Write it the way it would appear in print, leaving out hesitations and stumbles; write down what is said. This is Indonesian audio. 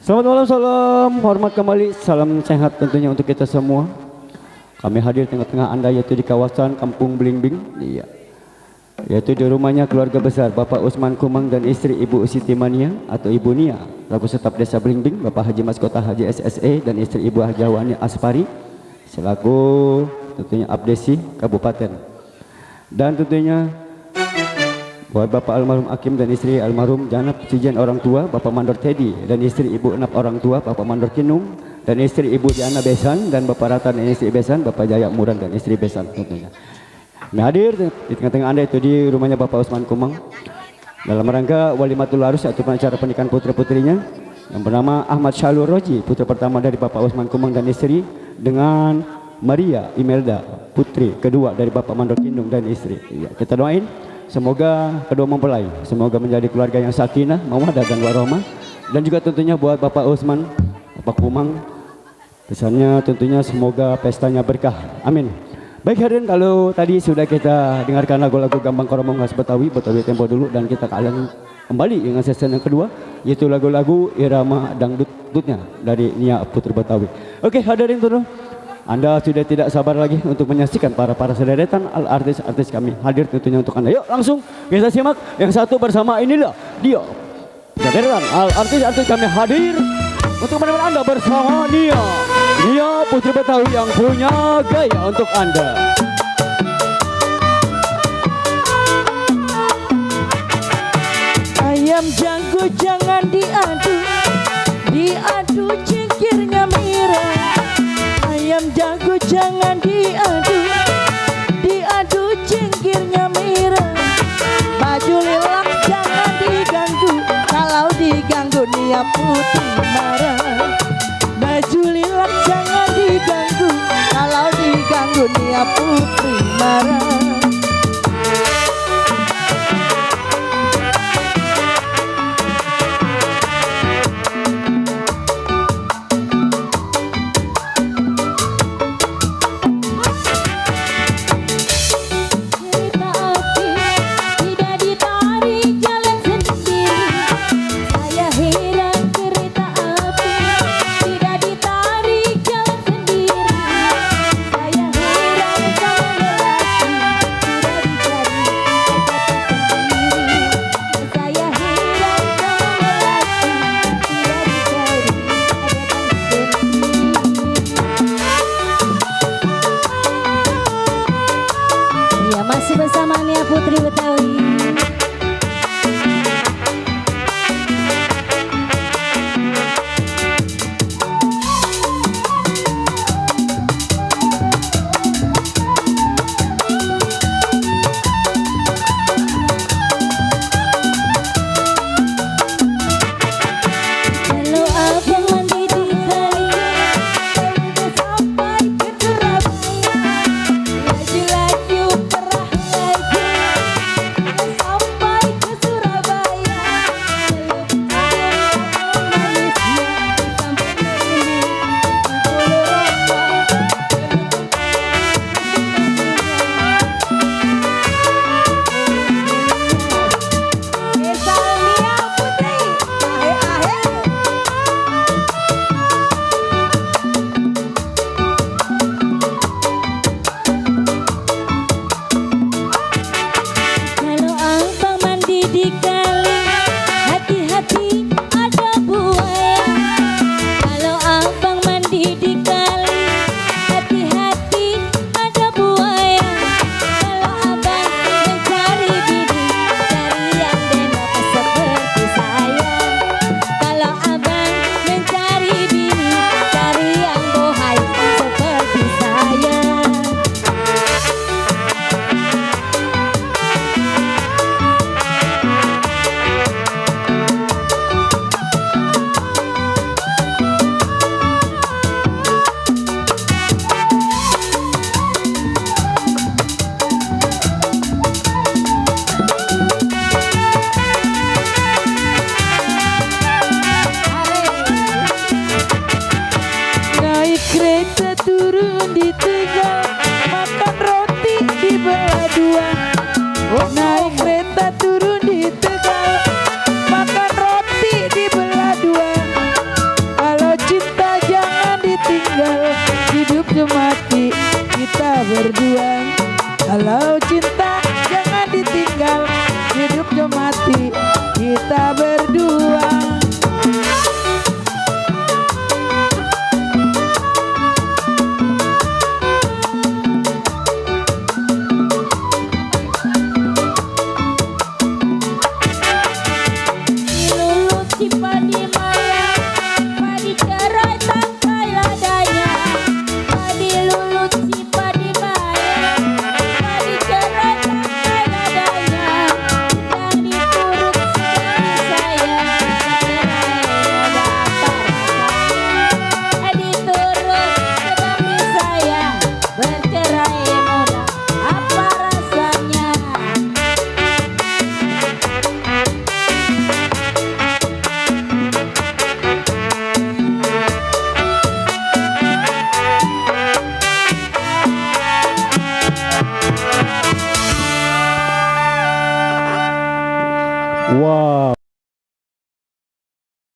Selamat malam, salam hormat kembali, salam sehat tentunya untuk kita semua. Kami hadir tengah-tengah Anda yaitu di kawasan Kampung Blimbing, iya, yaitu di rumahnya keluarga besar Bapak Usman Kumang dan istri Ibu Siti Mania atau Ibu Nia, laku setap Desa Blimbing, Bapak Haji Mas Kota Haji SSE dan istri Ibu Haji Wani Aspari selaku tentunya abdesi kabupaten. Dan tentunya buat Bapak almarhum Hakim dan istri almarhum Janab Cijen orang tua Bapak Mandor Teddy dan istri Ibu Enap orang tua Bapak Mandor Kinung dan istri Ibu Diana Besan dan Bapak Ratan dan istri Besan, Bapak Jaya Muran dan istri Besan tentunya. Kami hadir di tengah-tengah Anda itu di rumahnya Bapak Usman Kumang dalam rangka walimatul arus atau acara pernikahan putra-putrinya yang bernama Ahmad Syalur Roji, putra pertama dari Bapak Usman Kumang dan istri, dengan Maria Imelda, putri kedua dari Bapak Mandor Kinung dan istri. Ya, kita doain semoga kedua mempelai, semoga menjadi keluarga yang sakinah, mawaddah dan warahmah. Dan juga tentunya buat Bapak Usman, Bapak Kumang, pesannya tentunya semoga pestanya berkah. Amin. Baik hadirin, kalau tadi sudah kita dengarkan lagu-lagu Gambang Kromong khas Betawi tempo dulu, dan kita akan kembali dengan sesi yang kedua, yaitu lagu-lagu irama dangdutnya dari Nia Putri Betawi. Oke hadirin tuh, Anda sudah tidak sabar lagi untuk menyaksikan para sederetan artis-artis kami hadir tentunya untuk Anda. Yuk langsung kita simak yang satu bersama, inilah dia sederetan artis-artis kami hadir untuk menemani Anda bersama Nia Putri Betawi yang punya gaya untuk Anda. Ayam jago jangan diadu, diadu cingkirnya mirah. Ayam jago jangan diadu, diadu cingkirnya mirah. Baju lilak jangan diganggu, kalau diganggu Nia Putri marah. Baju lilak jangan diganggu, kalau diganggu Nia Putri marah. berdua. Kalau cinta jangan ditinggal, hidup jo mati kita berdua. Wow.